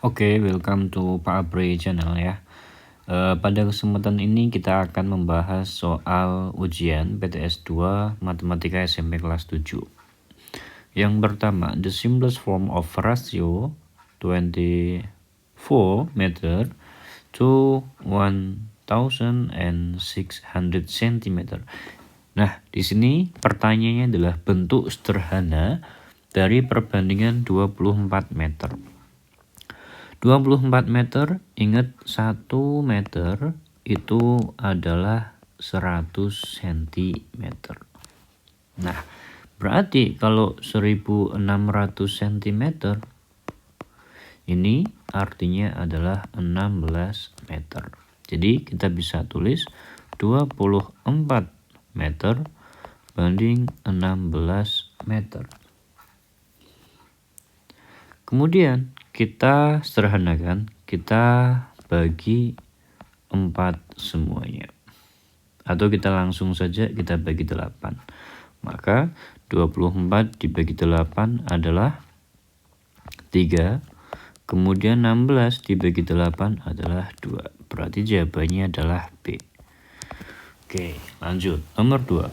Oke, welcome to Pak Apri channel ya. Pada kesempatan ini kita akan membahas soal ujian PTS 2 Matematika SMP kelas 7. Yang pertama, the simplest form of ratio 24 meter to 1600 cm. Nah, di sini pertanyaannya adalah bentuk sederhana dari perbandingan 24 meter. 24 meter, ingat 1 meter itu adalah 100 cm. Nah, berarti kalau 1600 cm, ini artinya adalah 16 meter. Jadi kita bisa tulis 24 meter banding 16 meter. Kemudian kita sederhanakan, kita bagi 4 semuanya. Atau kita langsung saja kita bagi 8. Maka 24 dibagi 8 adalah 3. Kemudian 16 dibagi 8 adalah 2. Berarti jawabannya adalah B. Oke, lanjut. Nomor 2.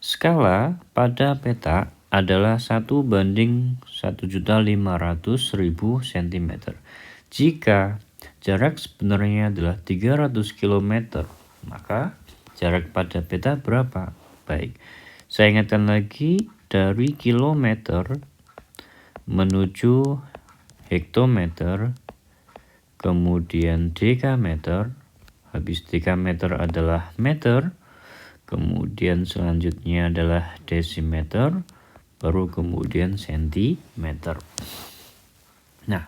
Skala pada peta adalah 1:1.500.000 cm. Jika jarak sebenarnya adalah 300 km, maka jarak pada peta berapa? Baik, saya ingatkan lagi, dari kilometer menuju hektometer, kemudian dekameter, habis dekameter adalah meter, kemudian selanjutnya adalah desimeter, baru kemudian sentimeter. Nah,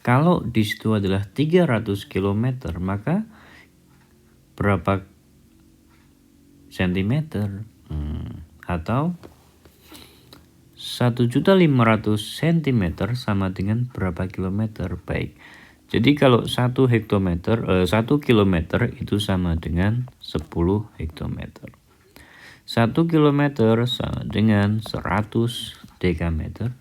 kalau di situ adalah 300 km, maka berapa sentimeter? Atau 1.500 cm sama dengan berapa kilometer? Baik. Jadi kalau 1 kilometer itu sama dengan 10 hektometer. 1 kilometer sama dengan 100 dekameter.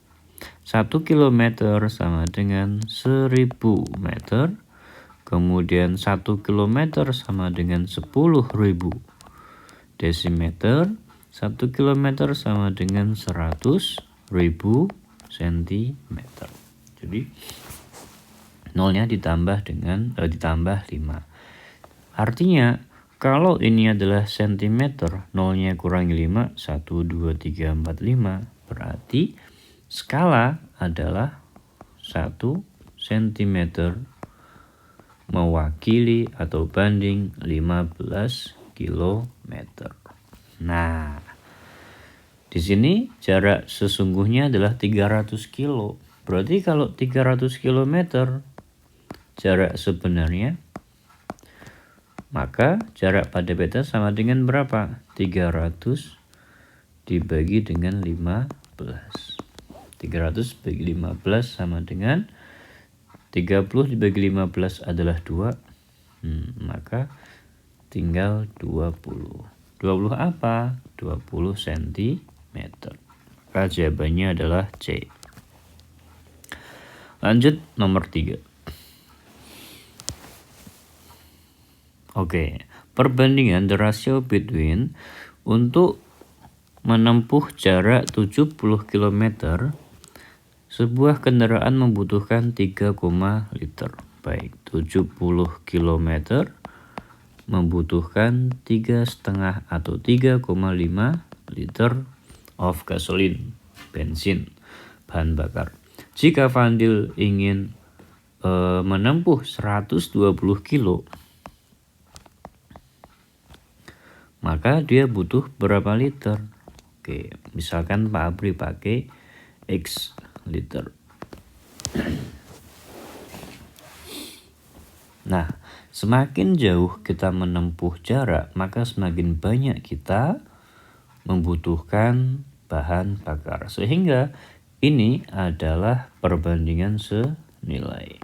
1 kilometer sama dengan 1000 meter. Kemudian 1 kilometer sama dengan 10.000 desimeter. 1 kilometer sama dengan 100.000 sentimeter. Jadi nolnya ditambah 5. Artinya kalau ini adalah sentimeter, nolnya kurangi 5, 1, 2, 3, 4, 5. Berarti skala adalah 1 cm mewakili atau banding 15 km. Nah, di sini jarak sesungguhnya adalah 300 kilo. Berarti kalau 300 km jarak sebenarnya, maka jarak pada peta sama dengan berapa? 300 dibagi dengan 15. 300 bagi 15 sama dengan 30 dibagi 15 adalah 2. Maka tinggal 20. 20 apa? 20 cm. Maka jawabannya adalah C. Lanjut nomor 3. Oke, perbandingan the ratio between untuk menempuh jarak 70 km, sebuah kendaraan membutuhkan 3, liter. Baik, 70 km membutuhkan 3,5 atau 3,5 liter of gasoline, bensin, bahan bakar. Jika Fadil ingin menempuh 120 kilo, maka dia butuh berapa liter? Oke, misalkan Pak Apri pakai X liter. Nah, semakin jauh kita menempuh jarak, maka semakin banyak kita membutuhkan bahan bakar. Sehingga ini adalah perbandingan senilai.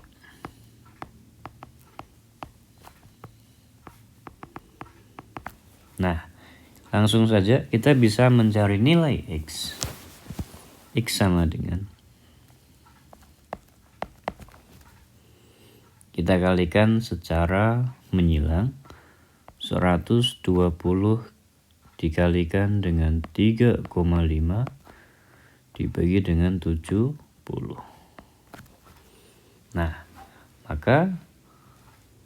Nah, langsung saja kita bisa mencari nilai X. X sama dengan kita kalikan secara menyilang. 120 dikalikan dengan 3,5 dibagi dengan 70. Nah, maka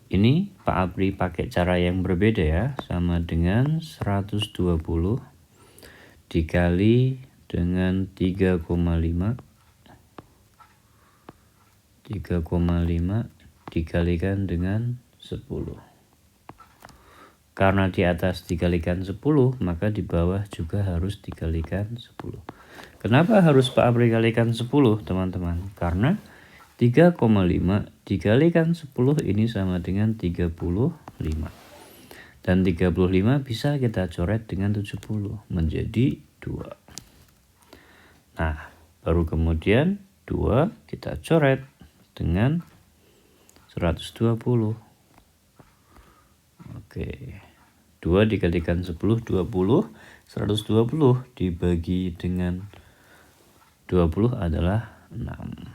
ini Pak Apri pakai cara yang berbeda ya, sama dengan 120 dikali dengan 3,5 dikalikan dengan 10. Karena di atas dikalikan 10, maka di bawah juga harus dikalikan 10. Kenapa harus Pak Apri kalikan 10, teman-teman? Karena 3,5 dikalikan 10 ini sama dengan 35. Dan 35 bisa kita coret dengan 70 menjadi 2. Nah, baru kemudian 2 kita coret dengan 120. Oke, 2 dikalikan 10, 20. 120 dibagi dengan 20 adalah 6.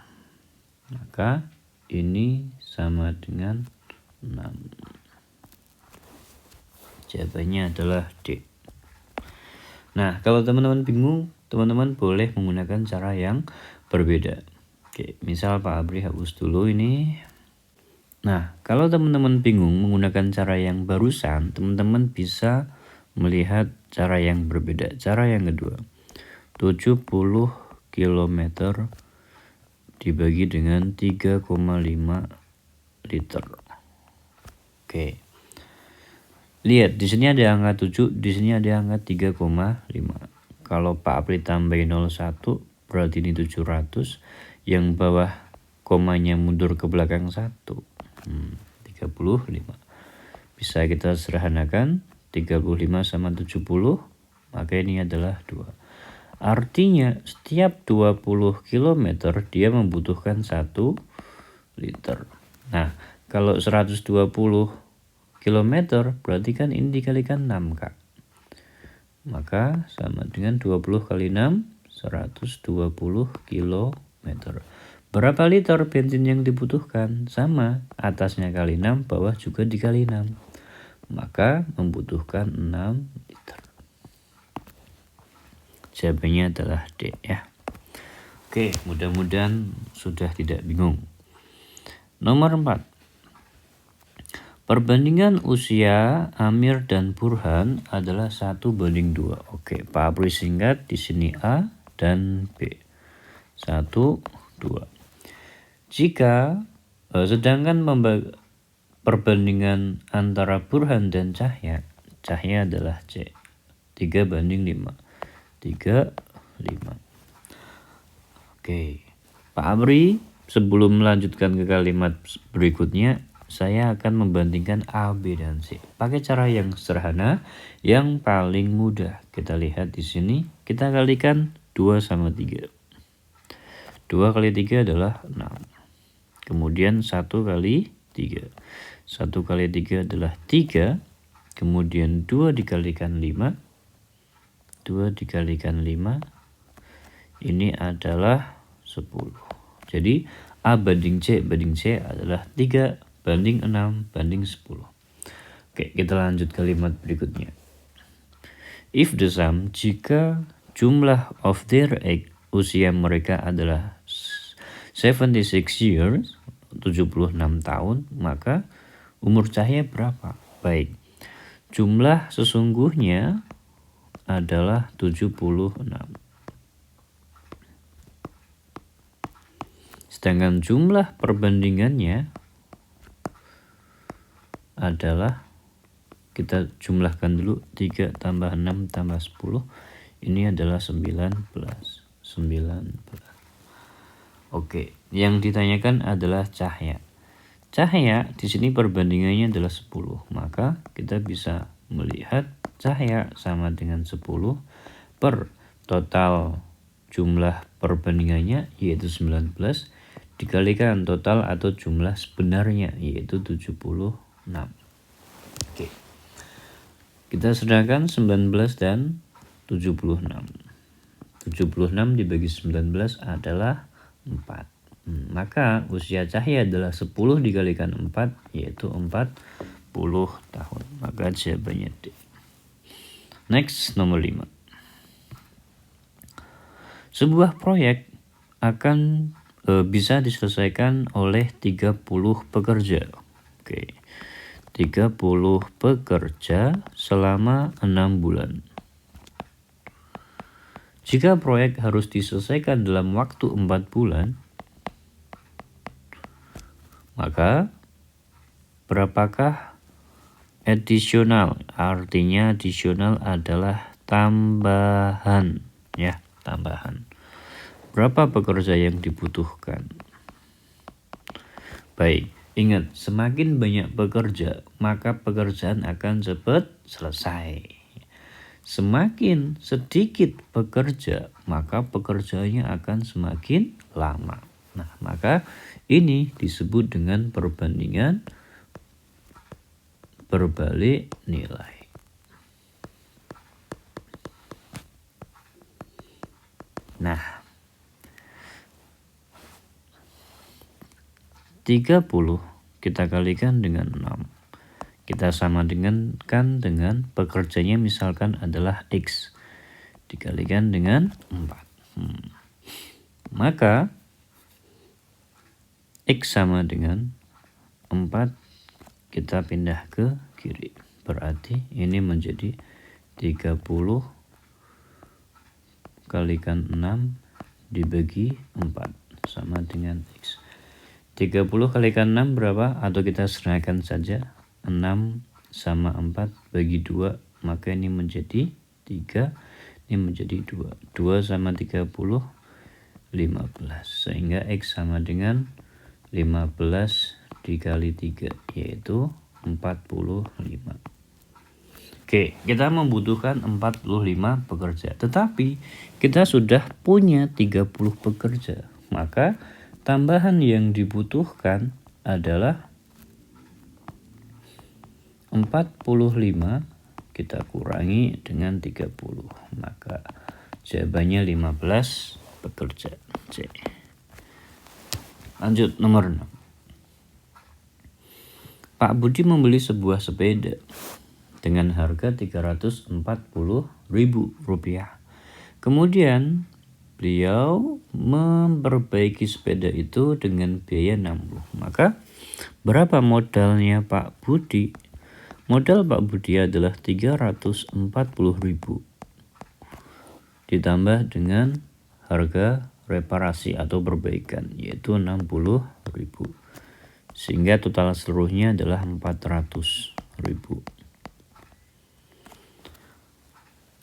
Maka ini sama dengan 6. Jawabannya adalah D. Nah, kalau teman-teman bingung, teman-teman boleh menggunakan cara yang berbeda. Oke, misal Pak Apri hapus dulu ini. Nah, kalau teman-teman bingung menggunakan cara yang barusan, teman-teman bisa melihat cara yang berbeda. Cara yang kedua, 70 km dibagi dengan 3,5 liter. Oke. Lihat, di sini ada angka 7, di sini ada angka 3,5. Kalau Pak Apri tambahin 01, berarti ini 700. Yang bawah komanya mundur ke belakang 1. 35. Bisa kita sederhanakan, 35 sama 70, maka ini adalah 2. Artinya setiap 20 km dia membutuhkan 1 liter. Nah, kalau 120 km berarti kan ini dikalikan 6, Kak. Maka sama dengan 20 kali 6, 120 km. Berapa liter bensin yang dibutuhkan? Sama, atasnya kali 6, bawah juga dikali 6. Maka membutuhkan 6 liter. Jawabannya adalah D ya. Oke, mudah-mudahan sudah tidak bingung. Nomor 4. Perbandingan usia Amir dan Burhan adalah 1:2. Oke, Pak Apri singkat di sini A dan B. 1, 2. Jika sedangkan perbandingan antara Burhan dan Cahya adalah C. 3:5. 3, 5. Oke, Pak Apri sebelum melanjutkan ke kalimat berikutnya, saya akan membandingkan A, B, dan C. Pakai cara yang sederhana, yang paling mudah. Kita lihat di sini, kita kalikan 2 sama 3. 2 kali 3 adalah 6. Kemudian 1 kali 3. 1 kali 3 adalah 3. Kemudian 2 dikalikan 5. 2 dikalikan 5. Ini adalah 10. Jadi A banding C adalah 3:6:10. Oke, kita lanjut kalimat berikutnya. If the sum, jika jumlah of their age, usia mereka adalah 76 years, 76 tahun, maka umur Cahya berapa? Baik, jumlah sesungguhnya adalah 76. Sedangkan jumlah perbandingannya adalah, kita jumlahkan dulu, 3 tambah 6 tambah 10, ini adalah 19. Oke, yang ditanyakan adalah Cahya. Cahya di sini perbandingannya adalah 10, maka kita bisa melihat Cahya sama dengan 10 per total jumlah perbandingannya yaitu 19 dikalikan total atau jumlah sebenarnya yaitu 76. Oke. Kita sederhanakan 19 dan 76. 76 dibagi 19 adalah 4. Maka usia Cahya adalah 10 dikalikan 4, yaitu 40 tahun. Maka jawabannya D. Next, nomor 5. Sebuah proyek akan bisa diselesaikan oleh 30 pekerja. Oke. 30 pekerja selama 6 bulan. Jika proyek harus diselesaikan dalam waktu 4 bulan, maka berapakah additional? Artinya additional adalah tambahan, ya, tambahan. Berapa pekerja yang dibutuhkan? Baik, ingat, semakin banyak pekerja, maka pekerjaan akan cepat selesai. Semakin sedikit pekerja, maka pekerjaannya akan semakin lama. Nah, maka ini disebut dengan perbandingan berbalik nilai. Nah, 30 kita kalikan dengan 6. Kita sama dengan pekerjanya misalkan adalah X dikalikan dengan 4. Maka X sama dengan 4, kita pindah ke kiri. Berarti ini menjadi 30 kalikan 6 dibagi 4 sama dengan X. 30 kalikan 6 berapa? Atau kita serahkan saja. 6 sama 4 bagi 2, maka ini menjadi 3, ini menjadi 2. 2 sama 30, 15. Sehingga X sama dengan 15 dikali 3, yaitu 45. Oke, kita membutuhkan 45 pekerja. Tetapi kita sudah punya 30 pekerja. Maka tambahan yang dibutuhkan adalah 45 kita kurangi dengan 30, maka jawabannya 15 pekerja. C. Lanjut nomor 6. Pak Budi membeli sebuah sepeda dengan harga Rp340.000. Kemudian beliau memperbaiki sepeda itu dengan biaya 60. Maka berapa modalnya Pak Budi? Modal Pak Budi adalah 340.000 ditambah dengan harga reparasi atau perbaikan, yaitu 60.000. Sehingga total seluruhnya adalah 400.000.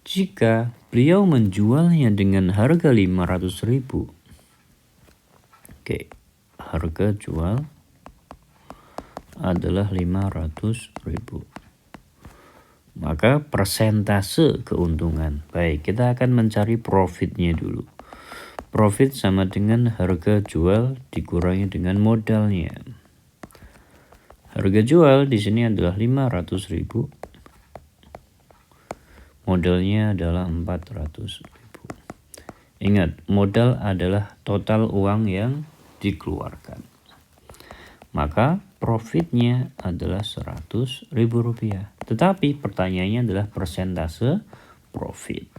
Jika beliau menjualnya dengan harga 500.000, oke, harga jual adalah 500.000. Maka persentase keuntungan. Baik, kita akan mencari profitnya dulu. Profit sama dengan harga jual dikurangi dengan modalnya. Harga jual di sini adalah 500.000. Modalnya adalah 400.000. Ingat, modal adalah total uang yang dikeluarkan. Maka profitnya adalah Rp100.000. Tetapi pertanyaannya adalah persentase profit.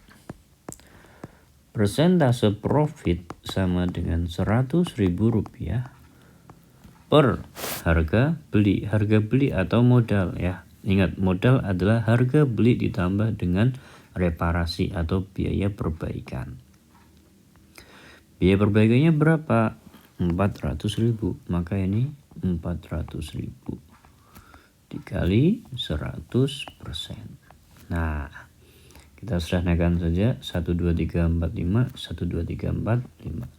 Persentase profit sama dengan Rp100.000 per harga beli. Harga beli atau modal, ya. Ingat, modal adalah harga beli ditambah dengan reparasi atau biaya perbaikan. Biaya perbaikannya berapa? 400.000. Maka ini 400.000 dikali 100%. Nah, kita sederhanakan saja. 1, 2, 3, 4, 5. 1, 2, 3, 4, 5.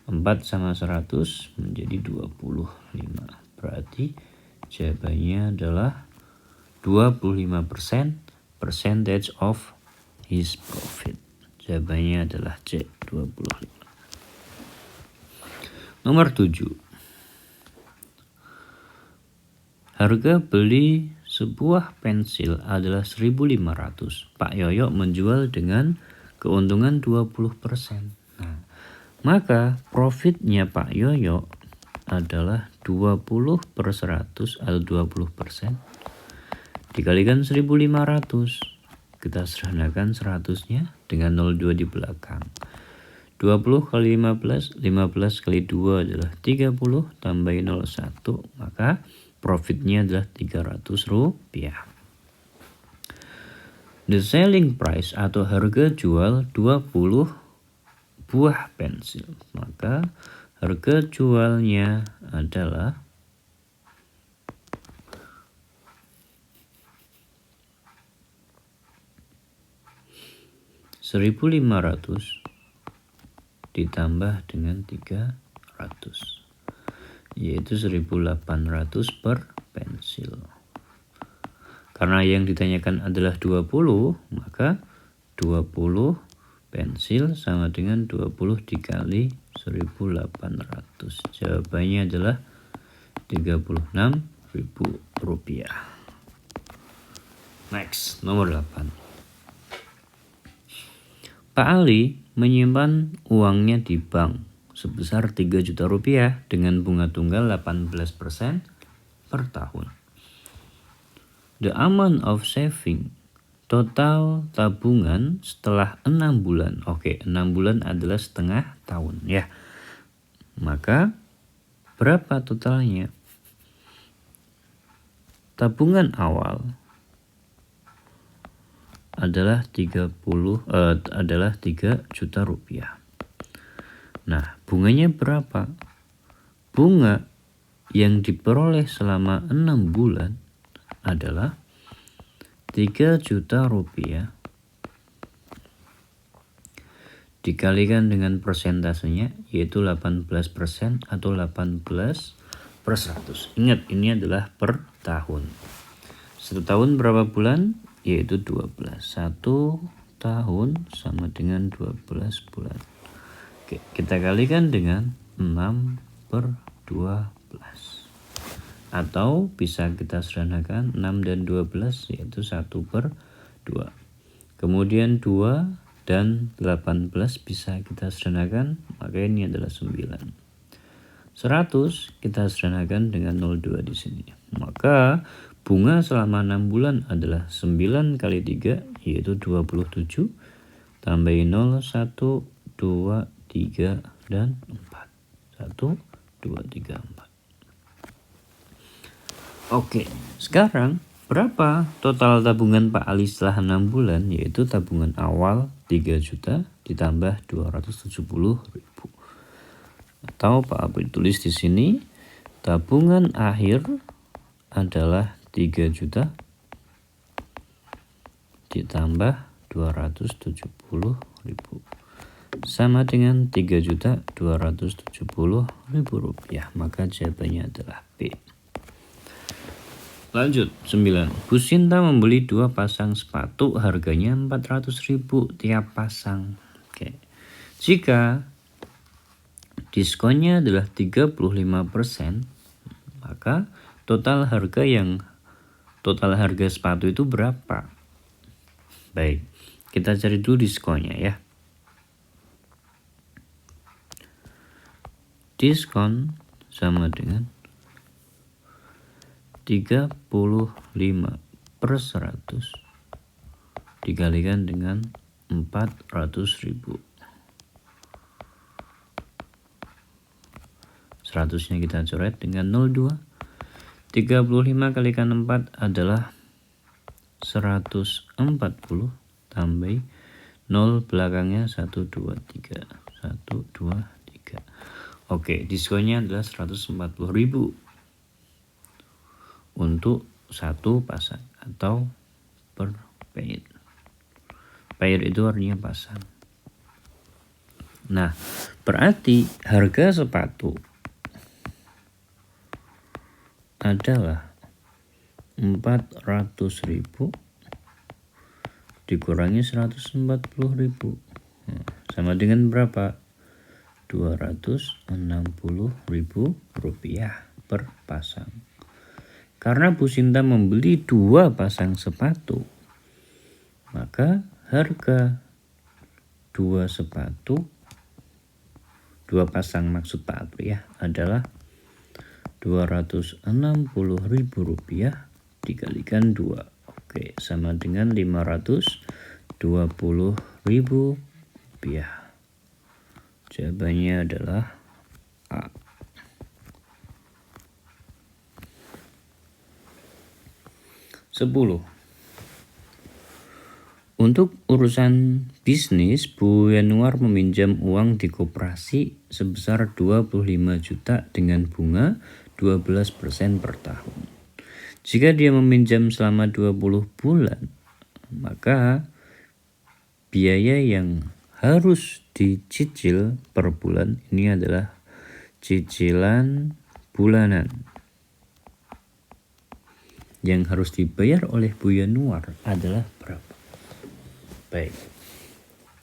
4 sama 100 menjadi 25. Berarti jawabannya adalah 25% percentage of his profit. Jawabannya adalah C, 25. Nomor 7. Harga beli sebuah pensil adalah 1.500. Pak Yoyo menjual dengan keuntungan 20%. Nah, Maka profitnya Pak Yoyo adalah 20/100 atau 20% dikalikan 1.500. Kita sederhanakan 100-nya dengan 02 di belakang. 20 kali 15, 15 kali 2 adalah 30, tambahin 01, maka profitnya adalah Rp300. The selling price atau harga jual 20 buah pensil, maka harga jualnya adalah Rp1.500 ditambah dengan 300, yaitu 1.800 per pensil. Karena yang ditanyakan adalah 20, maka 20 pensil sama dengan 20 dikali 1.800. Jawabannya adalah Rp36.000. Next, nomor 8. Pak Ali menyimpan uangnya di bank sebesar Rp3 juta dengan bunga tunggal 18% per tahun. The amount of saving, total tabungan setelah 6 bulan. Oke, 6 bulan adalah setengah tahun ya. Maka berapa totalnya? Tabungan awal adalah 3 juta rupiah. Nah, bunganya berapa? Bunga yang diperoleh selama 6 bulan adalah 3 juta rupiah dikalikan dengan persentasenya, yaitu 18% atau 18/100. Ingat, ini adalah per tahun. 1 tahun berapa bulan? Yaitu 12. 1 tahun sama dengan 12 bulan. Oke, kita kalikan dengan 6/12. Atau bisa kita sederhanakan 6 dan 12, yaitu 1/2. Kemudian 2 dan 18 bisa kita sederhanakan, maka ini adalah 9. 100 kita sederhanakan dengan 02 di sini. Maka bunga selama 6 bulan adalah 9 kali 3, yaitu 27. Tambahin 0, 1, 2, 3, dan 4. 1, 2, 3, 4. Oke, sekarang berapa total tabungan Pak Ali setelah 6 bulan? Yaitu tabungan awal 3 juta ditambah 270.000. Atau Pak Ali tulis di sini, tabungan akhir adalah 3 juta ditambah 270.000 sama dengan Rp3.270.000. Maka jawabannya adalah B. Lanjut, 9. Bu Sinta membeli 2 pasang sepatu, harganya 400.000 tiap pasang. Oke. Jika diskonnya adalah 35%, maka total harga sepatu itu berapa? Baik, kita cari dulu diskonnya ya. Diskon sama dengan 35/100 dikalikan dengan 400.000. 100-nya kita coret dengan 02. 35 kalikan 4 adalah 140, tambah 0 belakangnya 1, 2, 3. 1, 2, 3. Oke, diskonnya adalah 140.000 untuk 1 pasang atau per pair. Pair itu artinya pasang. Nah, berarti harga sepatu adalah 400.000 dikurangi 140.000. Sama dengan berapa? 260.000 rupiah per pasang. Karena Bu Sinta membeli 2 pasang sepatu, maka harga 2 sepatu dua pasang maksud Pak Apri ya, adalah Rp260.000 dikalikan 2. Oke, sama dengan Rp520.000. Jawabannya adalah A. Sepuluh. Untuk urusan bisnis, Bu Yanuar meminjam uang di koperasi sebesar 25 juta dengan bunga 12% per tahun. Jika dia meminjam selama 20 bulan, maka biaya yang harus dicicil per bulan ini adalah cicilan bulanan. Yang harus dibayar oleh Bu Yanuar adalah berapa? Baik,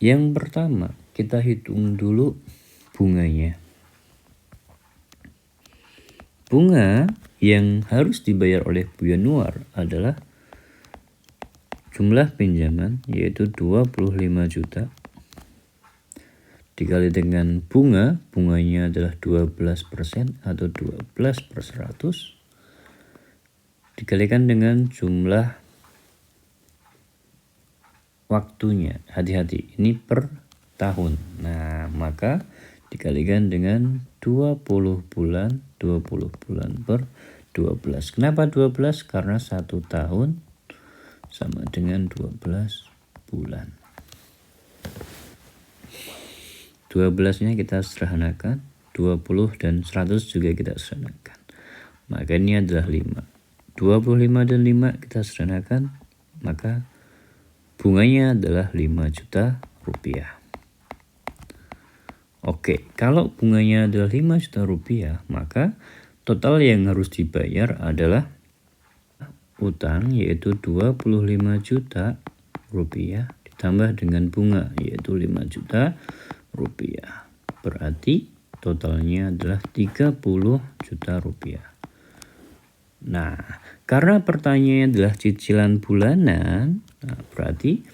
yang pertama kita hitung dulu bunganya. Bunga yang harus dibayar oleh Bu Yanuar adalah jumlah pinjaman, yaitu 25 juta dikali dengan bunganya adalah 12% atau 12/100 dikalikan dengan jumlah waktunya. Hati-hati, ini per tahun. Nah, maka dikalikan dengan 20 bulan per 12. Kenapa 12? Karena 1 tahun sama dengan 12 bulan. 12-nya kita sederhanakan, 20 dan 100 juga kita sederhanakan. Maka ini adalah 5. 25 dan 5 kita sederhanakan, maka bunganya adalah 5 juta rupiah. Oke, kalau bunganya adalah 5 juta rupiah, maka total yang harus dibayar adalah utang, yaitu 25 juta rupiah ditambah dengan bunga, yaitu 5 juta rupiah. Berarti totalnya adalah 30 juta rupiah. Nah, karena pertanyaannya adalah cicilan bulanan, nah berarti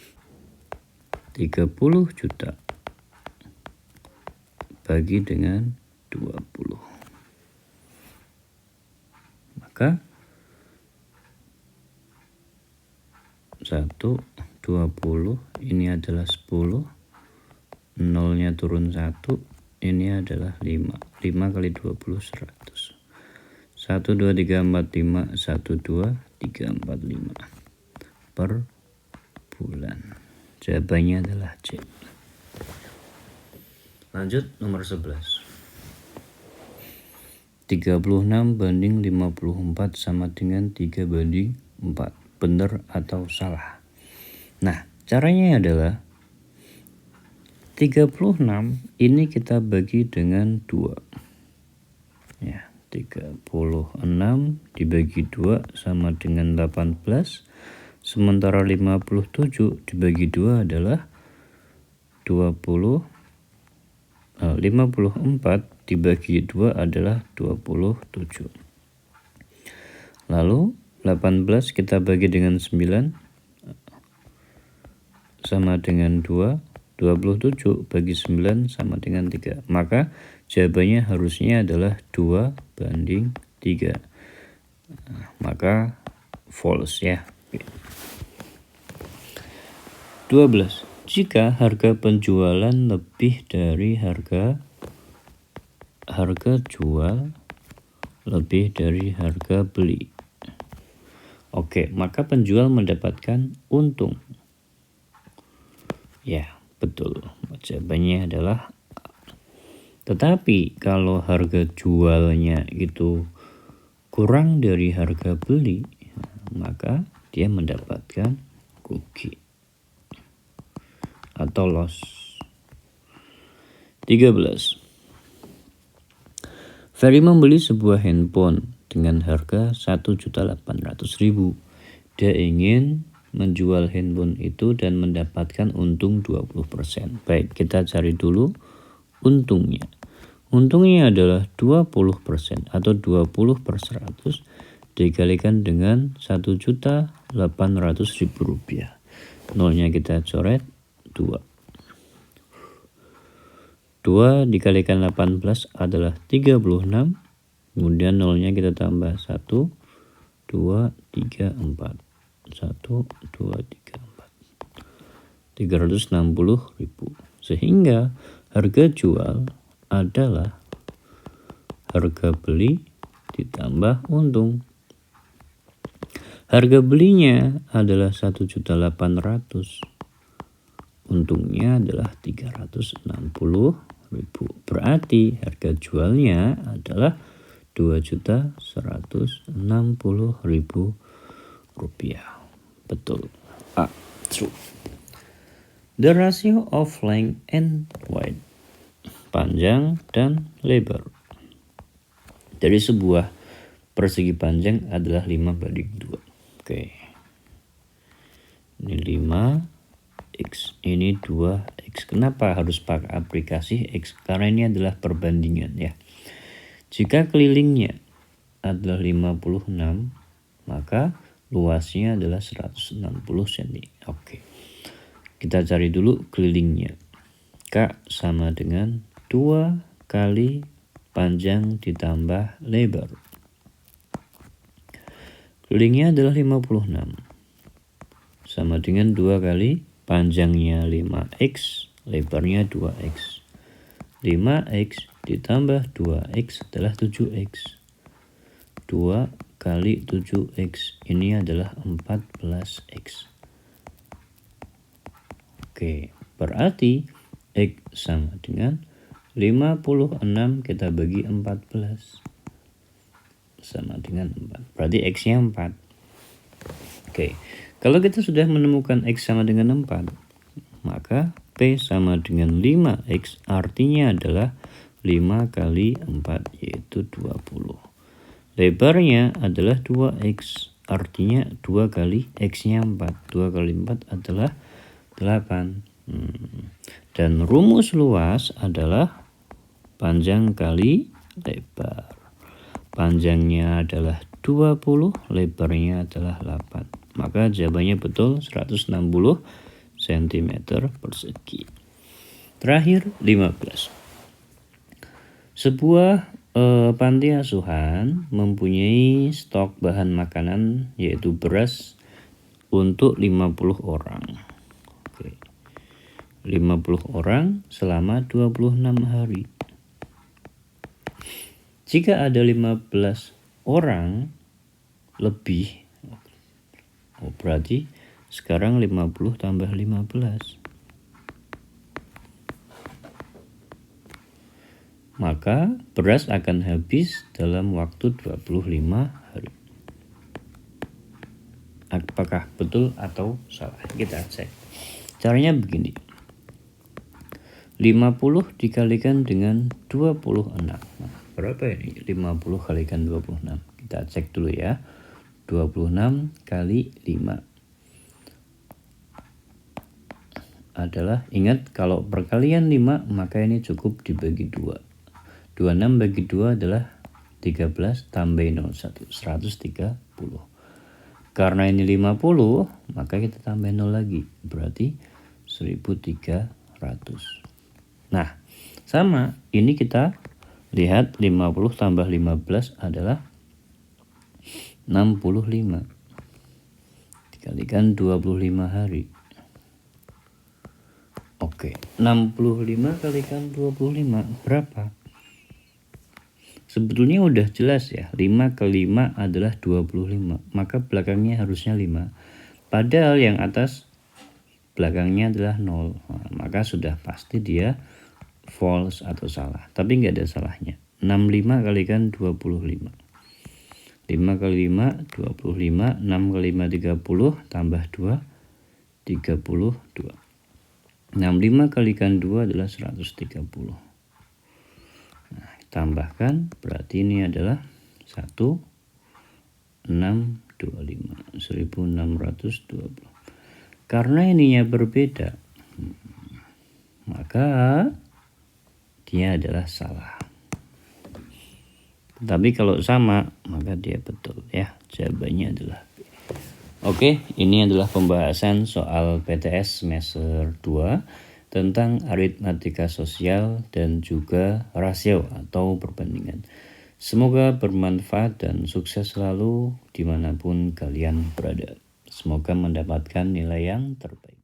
30 juta bagi dengan 20. Maka 1/20 ini adalah 10, nolnya turun 1, ini adalah 5. 5 kali 20 100. 1, 2, 3, 4, 5, 1, 2, 3, 4, 5 per bulan. Jawabannya adalah C. Lanjut nomor 11. 36 banding 54 sama dengan 3/4. Benar atau salah? Nah, caranya adalah 36 ini kita bagi dengan 2. Ya, 36 dibagi 2 sama dengan 18. Sementara 57 dibagi 2 adalah 54 dibagi 2 adalah 27. Lalu 18 kita bagi dengan 9 sama dengan 2. 27 bagi 9 sama dengan 3. Maka jawabannya harusnya adalah 2/3. Maka false ya. 12. Jika harga penjualan lebih dari harga jual lebih dari harga beli. Oke, maka penjual mendapatkan untung. Ya, betul. Jawabannya adalah A. Tetapi kalau harga jualnya itu kurang dari harga beli, maka dia mendapatkan rugi atau loss. 13. Ferry membeli sebuah handphone dengan harga 1.800.000. Dia ingin menjual handphone itu dan mendapatkan untung 20%. Baik, kita cari dulu untungnya. Untungnya adalah 20% atau 20/100 dikalikan dengan 1.800.000 rupiah. Nolnya kita coret 2. 2 dikalikan 18 adalah 36. Kemudian nolnya kita tambah 1, 2, 3, 4. 1, 2, 3, 4. 360.000. Sehingga harga jual adalah harga beli ditambah untung. Harga belinya adalah 1.800.000. Untungnya adalah 360.000. Berarti harga jualnya adalah 2.160.000 rupiah. Betul. A. True. The ratio of length and width. Panjang dan lebar dari sebuah persegi panjang adalah 5/2. Oke. Ini 5x, ini 2x. Kenapa harus pakai aplikasi X? Karena ini adalah perbandingan ya. Jika kelilingnya adalah 56, maka luasnya adalah 160 cm. Oke. Kita cari dulu kelilingnya. K sama dengan 2 kali panjang ditambah lebar. Kelilingnya adalah 56. Sama dengan 2 kali panjangnya 5x, lebarnya 2x. 5x ditambah 2x adalah 7x. 2 kali 7x ini adalah 14x. Oke, berarti x sama dengan 56 kita bagi 14. Sama dengan 4. Berarti x-nya 4. Oke. Kalau kita sudah menemukan x sama dengan 4, maka P sama dengan 5x, artinya adalah 5 kali 4 yaitu 20. Lebarnya adalah 2x, artinya 2 kali x-nya 4. 2 kali 4 adalah 8. Dan rumus luas adalah panjang kali lebar. Panjangnya adalah 20, lebarnya adalah 8. Maka jawabannya betul 160 cm persegi. Terakhir 15. Sebuah panti asuhan mempunyai stok bahan makanan yaitu beras untuk 50 orang. Oke. 50 orang selama 26 hari. Jika ada 15 orang lebih, berarti sekarang 50 tambah 15. Maka beras akan habis dalam waktu 25 hari. Apakah betul atau salah? Kita cek. Caranya begini. 50 dikalikan dengan 26. Nah, berapa ini? 50 kalikan 26. Kita cek dulu ya. 26 kali 5 adalah, ingat kalau perkalian 5 maka ini cukup dibagi 2. 26 bagi 2 adalah 13 tambah 01, 130. Karena ini 50 maka kita tambah 0 lagi, berarti 1300. Nah, sama ini kita lihat 50 tambah 15 adalah 65. Dikalikan 25 hari. Oke, 65 kalikan 25 berapa? Sebetulnya udah jelas ya, 5 ke 5 adalah 25. Maka belakangnya harusnya 5. Padahal yang atas belakangnya adalah 0. Nah, maka sudah pasti dia false atau salah. Tapi nggak ada salahnya. 65 kalikan 25. 5 kali 5, 25. 6 kali 5, 30. Tambah 2, 32. 65 kalikan 2 adalah 130. Nah, tambahkan, berarti ini adalah 1625. 1620. Karena ininya berbeda, maka dia adalah salah. Tapi kalau sama maka dia betul ya. Jawabannya adalah B. Oke, ini adalah pembahasan soal PTS semester 2. tentang aritmatika sosial dan juga rasio atau perbandingan. Semoga bermanfaat dan sukses selalu dimanapun kalian berada. Semoga mendapatkan nilai yang terbaik.